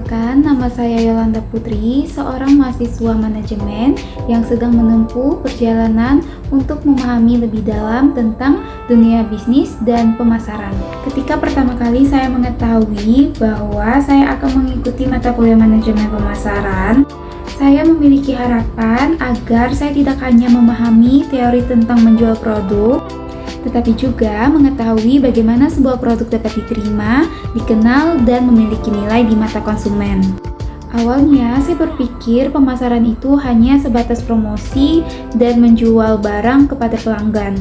Perkenalkan, nama saya Yolanda Putri, seorang mahasiswa manajemen yang sedang menempuh perjalanan untuk memahami lebih dalam tentang dunia bisnis dan pemasaran. Ketika pertama kali saya mengetahui bahwa saya akan mengikuti mata kuliah manajemen pemasaran, saya memiliki harapan agar saya tidak hanya memahami teori tentang menjual produk, tetapi juga mengetahui bagaimana sebuah produk dapat diterima, dikenal, dan memiliki nilai di mata konsumen. Awalnya, saya berpikir pemasaran itu hanya sebatas promosi dan menjual barang kepada pelanggan.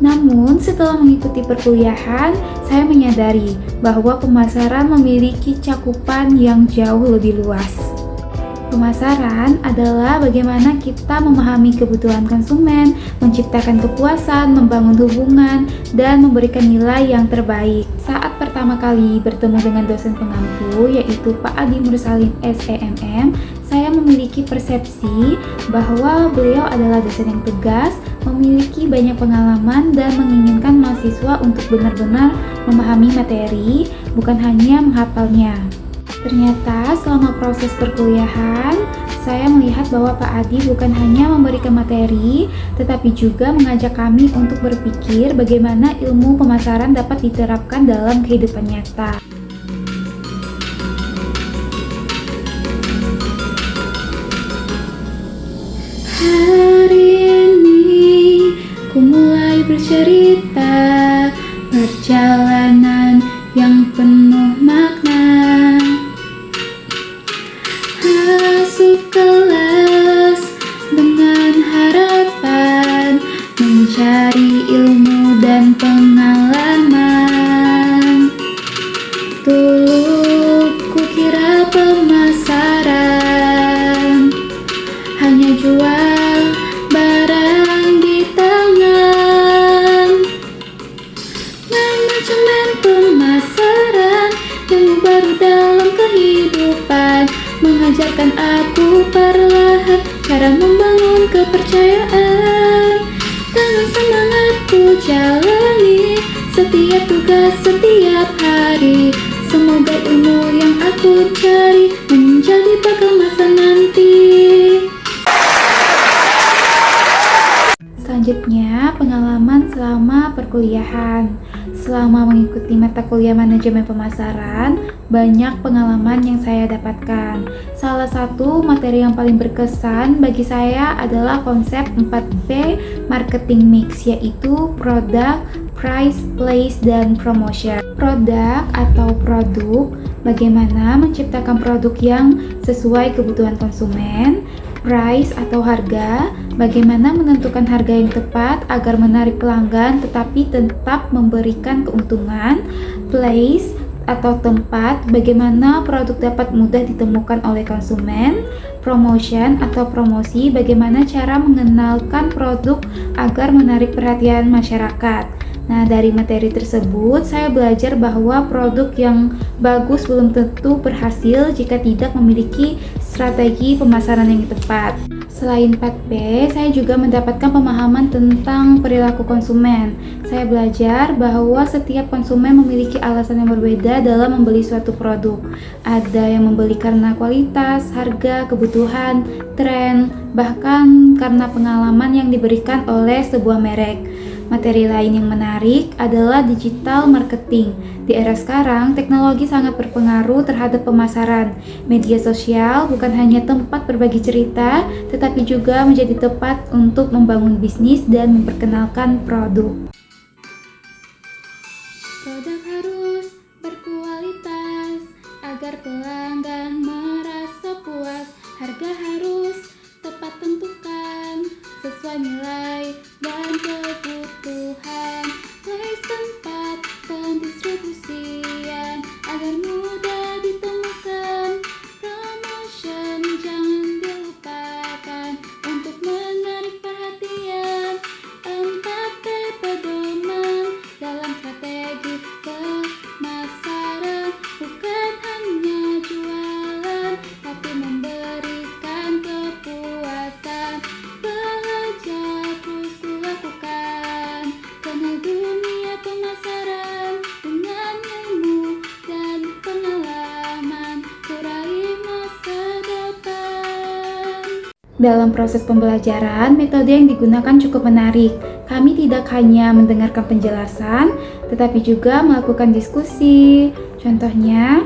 Namun, setelah mengikuti perkuliahan, saya menyadari bahwa pemasaran memiliki cakupan yang jauh lebih luas. Pemasaran adalah bagaimana kita memahami kebutuhan konsumen, menciptakan kepuasan, membangun hubungan, dan memberikan nilai yang terbaik. Saat pertama kali bertemu dengan dosen pengampu, yaitu Pak Adi Mursalin SEMM, saya memiliki persepsi bahwa beliau adalah dosen yang tegas, memiliki banyak pengalaman, dan menginginkan mahasiswa untuk benar-benar memahami materi, bukan hanya menghafalnya. Ternyata selama proses perkuliahan, saya melihat bahwa Pak Adi bukan hanya memberikan materi, tetapi juga mengajak kami untuk berpikir bagaimana ilmu pemasaran dapat diterapkan dalam kehidupan nyata. Hari ini ku mulai bercerita perjalanan yang penuh makna. Masuk kelas dengan harapan mencari ilmu dan pengalaman. Dulu kukira pemasaran hanya jual barang di tangan. Manajemen pemasaran, ilmu baru dalam kehidupan, mengajarkan aku perlahan cara membangun kepercayaan. Dengan semangat ku jalani setiap tugas setiap hari. Semoga ilmu yang aku cari menjadi bekal masa nanti. Selanjutnya, pengalaman selama perkuliahan. Selama mengikuti mata kuliah manajemen pemasaran, banyak pengalaman yang saya dapatkan. Salah satu materi yang paling berkesan bagi saya adalah konsep 4P marketing mix, yaitu product, price, place, dan promotion. Produk atau produk, bagaimana menciptakan produk yang sesuai kebutuhan konsumen. Price atau harga, bagaimana menentukan harga yang tepat agar menarik pelanggan tetapi tetap memberikan keuntungan. Place atau tempat, bagaimana produk dapat mudah ditemukan oleh konsumen. Promotion atau promosi, bagaimana cara mengenalkan produk agar menarik perhatian masyarakat. Nah, dari materi tersebut, saya belajar bahwa produk yang bagus belum tentu berhasil jika tidak memiliki strategi pemasaran yang tepat. Selain 4P, saya juga mendapatkan pemahaman tentang perilaku konsumen. Saya belajar bahwa setiap konsumen memiliki alasan yang berbeda dalam membeli suatu produk. Ada yang membeli karena kualitas, harga, kebutuhan, tren, bahkan karena pengalaman yang diberikan oleh sebuah merek. Materi lain yang menarik adalah digital marketing. Di era sekarang, teknologi sangat berpengaruh terhadap pemasaran. Media sosial bukan hanya tempat berbagi cerita, tetapi juga menjadi tempat untuk membangun bisnis dan memperkenalkan produk. Produk harus berkualitas agar pelanggan merasa puas. Harga harus tepat tentukan sesuai nilai dan kebutuhan. Place tempat pendistribusian agar mudah ditemukan. Promotion jangan dilupakan untuk menarik perhatian. 4P pedoman dalam strategi pemasaran, bukan hanya jualan tapi memberikan kepuasan. Belajar terus kulakukan Dalam proses pembelajaran, metode yang digunakan cukup menarik. Kami tidak hanya mendengarkan penjelasan, tetapi juga melakukan diskusi. Contohnya,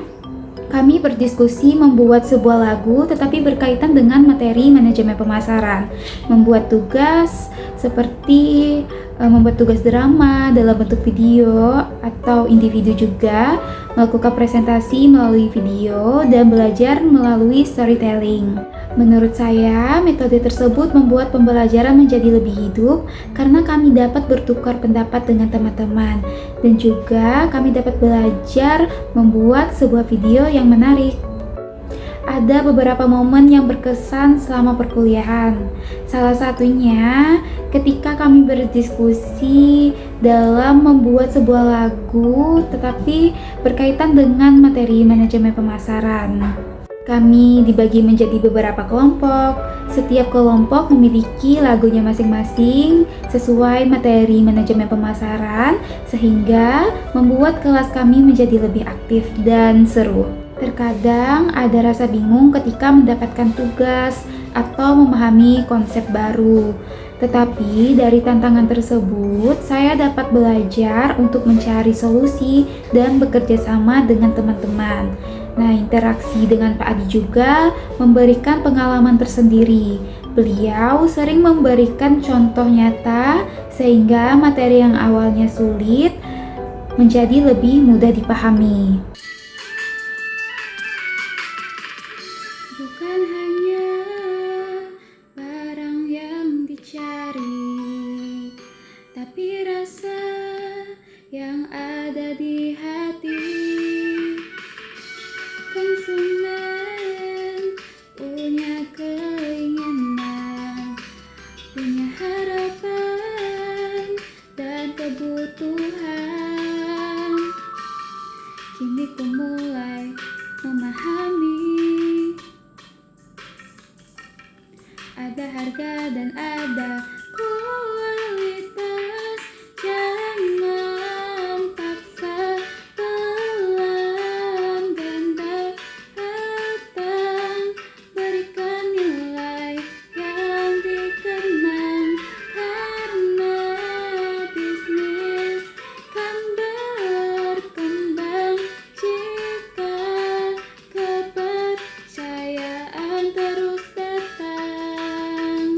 kami berdiskusi membuat sebuah lagu tetapi berkaitan dengan materi manajemen pemasaran. Membuat tugas seperti membuat tugas drama dalam bentuk video atau individu juga, melakukan presentasi melalui video dan belajar melalui storytelling. Menurut saya, metode tersebut membuat pembelajaran menjadi lebih hidup karena kami dapat bertukar pendapat dengan teman-teman dan juga kami dapat belajar membuat sebuah video yang menarik. Ada beberapa momen yang berkesan selama perkuliahan. Salah satunya ketika kami berdiskusi dalam membuat sebuah lagu tetapi berkaitan dengan materi manajemen pemasaran. Kami dibagi menjadi beberapa kelompok. Setiap kelompok memiliki lagunya masing-masing sesuai materi manajemen pemasaran sehingga membuat kelas kami menjadi lebih aktif dan seru. Terkadang ada rasa bingung ketika mendapatkan tugas atau memahami konsep baru. Tetapi dari tantangan tersebut, saya dapat belajar untuk mencari solusi dan bekerja sama dengan teman-teman. Nah, interaksi dengan Pak Adi juga memberikan pengalaman tersendiri. Beliau sering memberikan contoh nyata sehingga materi yang awalnya sulit menjadi lebih mudah dipahami. Bukan hanya barang yang dicari, tapi rasa yang ada di hati. Konsumen punya keinginan, punya harapan dan kebutuhan. Kini ku mulai memahami, ada harga dan ada kualitas. Jangan paksa pelanggan datang, berikan nilai yang dikenang, karena bisnis kan berkembang jika kepercayaan terus datang.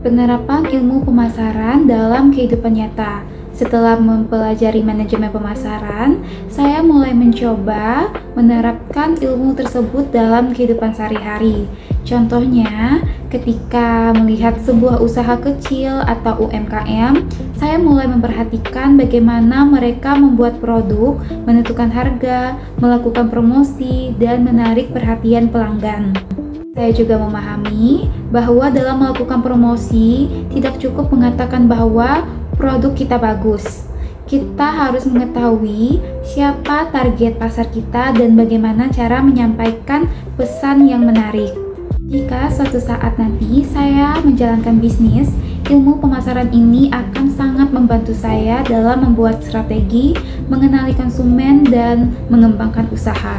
Penerapan ilmu pemasaran dalam kehidupan nyata. Setelah mempelajari manajemen pemasaran, saya mulai mencoba menerapkan ilmu tersebut dalam kehidupan sehari-hari. Contohnya, ketika melihat sebuah usaha kecil atau UMKM, saya mulai memperhatikan bagaimana mereka membuat produk, menentukan harga, melakukan promosi, dan menarik perhatian pelanggan. Saya juga memahami bahwa dalam melakukan promosi tidak cukup mengatakan bahwa produk kita bagus. Kita harus mengetahui siapa target pasar kita dan bagaimana cara menyampaikan pesan yang menarik. Jika suatu saat nanti saya menjalankan bisnis, ilmu pemasaran ini akan sangat membantu saya dalam membuat strategi, mengenali konsumen, dan mengembangkan usaha.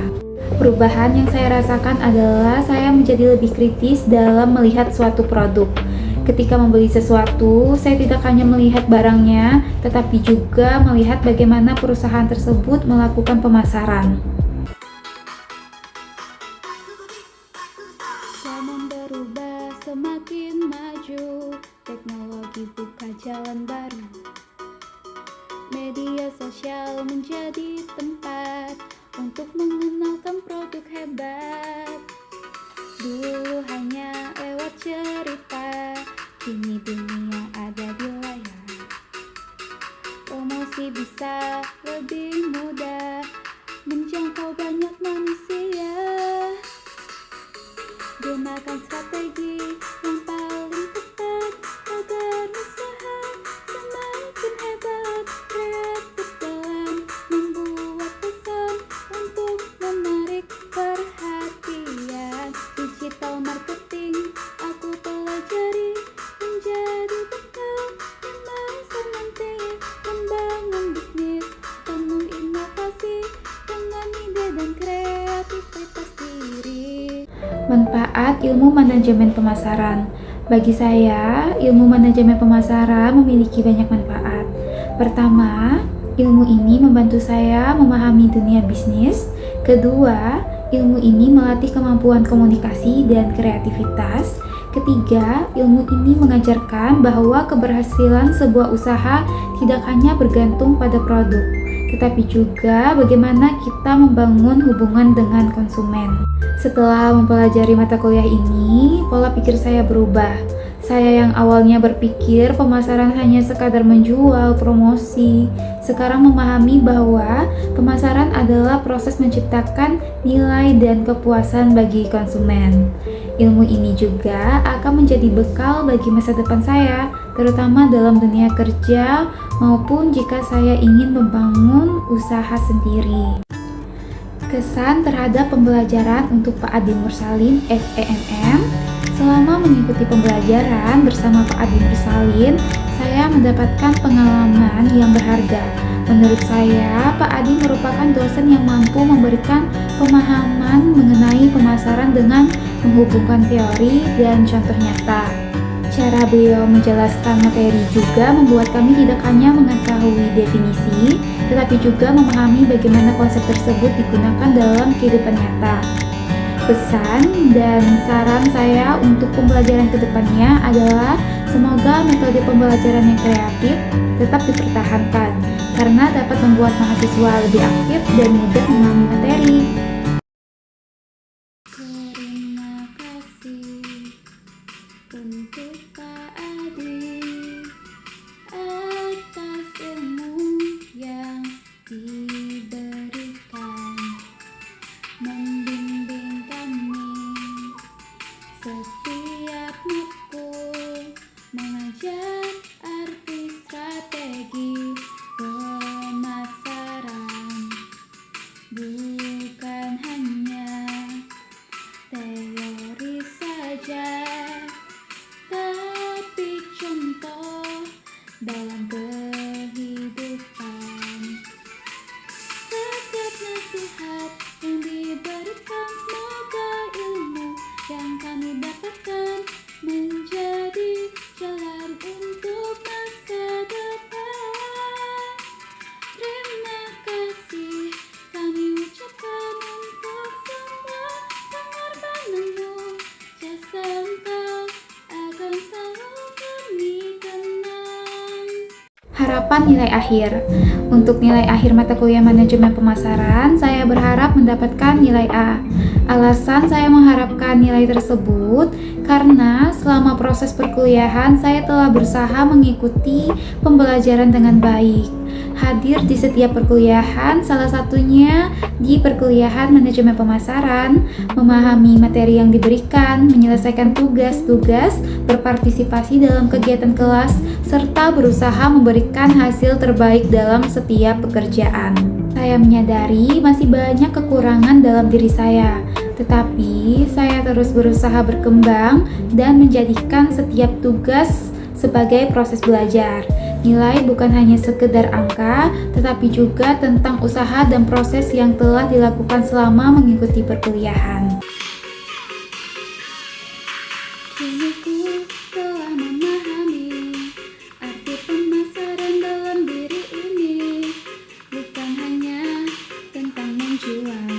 Perubahan yang saya rasakan adalah saya menjadi lebih kritis dalam melihat suatu produk. Ketika membeli sesuatu, saya tidak hanya melihat barangnya, tetapi juga melihat bagaimana perusahaan tersebut melakukan pemasaran. Zaman berubah semakin maju, teknologi buka jalan baru. Media sosial menjadi tempat untuk mengenalkan produk hebat. Dulu hanya lewat cerita, kini dunia ada di layar. Promosi bisa lebih mudah menjangkau banyak manusia. Gunakan strategi yang paling tepat agar usaha semakin hebat. Kreatif dalam membuat pesan untuk menarik perhatian. Digital marketing aku pelajari menjadi bekal yang masa nanti. Membangun bisnis penuh inovasi dengan ide dan kreativitas diri. Manfaat ilmu manajemen pemasaran. Bagi saya, ilmu manajemen pemasaran memiliki banyak manfaat. Pertama, ilmu ini membantu saya memahami dunia bisnis. Kedua, ilmu ini melatih kemampuan komunikasi dan kreativitas. Ketiga, ilmu ini mengajarkan bahwa keberhasilan sebuah usaha tidak hanya bergantung pada produk, tetapi juga bagaimana kita membangun hubungan dengan konsumen. Setelah mempelajari mata kuliah ini, pola pikir saya berubah. Saya yang awalnya berpikir pemasaran hanya sekadar menjual, promosi, sekarang memahami bahwa pemasaran adalah proses menciptakan nilai dan kepuasan bagi konsumen. Ilmu ini juga akan menjadi bekal bagi masa depan saya, terutama dalam dunia kerja maupun jika saya ingin membangun usaha sendiri. Kesan terhadap pembelajaran untuk Pak Adi Mursalin SENM. Selama mengikuti pembelajaran bersama Pak Adi Mursalin, saya mendapatkan pengalaman yang berharga. Menurut saya, Pak Adi merupakan dosen yang mampu memberikan pemahaman mengenai pemasaran dengan menghubungkan teori dan contoh nyata. Cara beliau menjelaskan materi juga membuat kami tidak hanya mengetahui definisi, tetapi juga memahami bagaimana konsep tersebut digunakan dalam kehidupan nyata. Pesan dan saran saya untuk pembelajaran kedepannya adalah semoga metode pembelajaran yang kreatif tetap dipertahankan, karena dapat membuat mahasiswa lebih aktif dan mudah memahami materi. Terima kasih untuk Pak Adi atas ilmu yang diberikan, membimbing kami setiap matkul, mengajar arti strategi pemasaran, bukan hanya teori saja, tapi contoh dalam kehidupan. Setiap nasihat yang diberikan, semoga ilmu yang kami dapatkan menjadi jalan untuk masa depan. Terima kasih kami ucapkan untuk semua pengorbananmu, jasa engkau akan selalu kami kenang. Harapan nilai akhir. Untuk nilai akhir mata kuliah manajemen pemasaran, saya berharap mendapatkan nilai A. Alasan saya mengharapkan nilai tersebut karena selama proses perkuliahan saya telah berusaha mengikuti pembelajaran dengan baik. Hadir di setiap perkuliahan, salah satunya di perkuliahan manajemen pemasaran, memahami materi yang diberikan, menyelesaikan tugas-tugas, berpartisipasi dalam kegiatan kelas, serta berusaha memberikan hasil terbaik dalam setiap pekerjaan. Saya menyadari masih banyak kekurangan dalam diri saya, tetapi saya terus berusaha berkembang dan menjadikan setiap tugas sebagai proses belajar. Nilai bukan hanya sekedar angka, tetapi juga tentang usaha dan proses yang telah dilakukan selama mengikuti perkuliahan. Kini ku telah memahami arti pemasaran dalam diri ini, bukan hanya tentang menjual,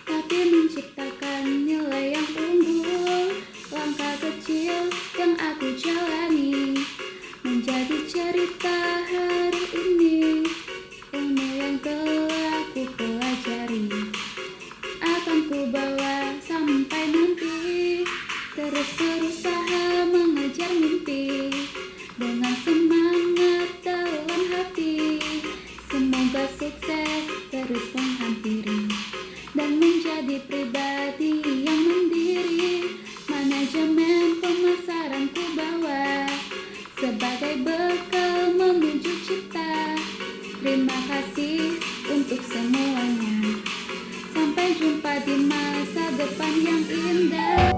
tapi menciptakan nilai yang unggul. Langkah kecil yang aku jalani menjadi cerita hari ini. Ilmu yang telah ku pelajari akan ku bawa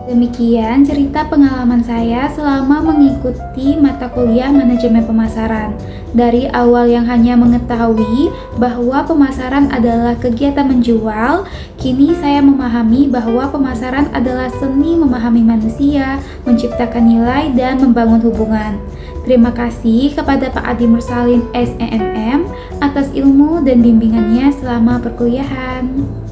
Demikian cerita pengalaman saya selama mengikuti mata kuliah manajemen pemasaran. Dari awal yang hanya mengetahui bahwa pemasaran adalah kegiatan menjual, kini saya memahami bahwa pemasaran adalah seni memahami manusia, menciptakan nilai, dan membangun hubungan. Terima kasih kepada Pak Adi Mursalin SEMM atas ilmu dan bimbingannya selama perkuliahan.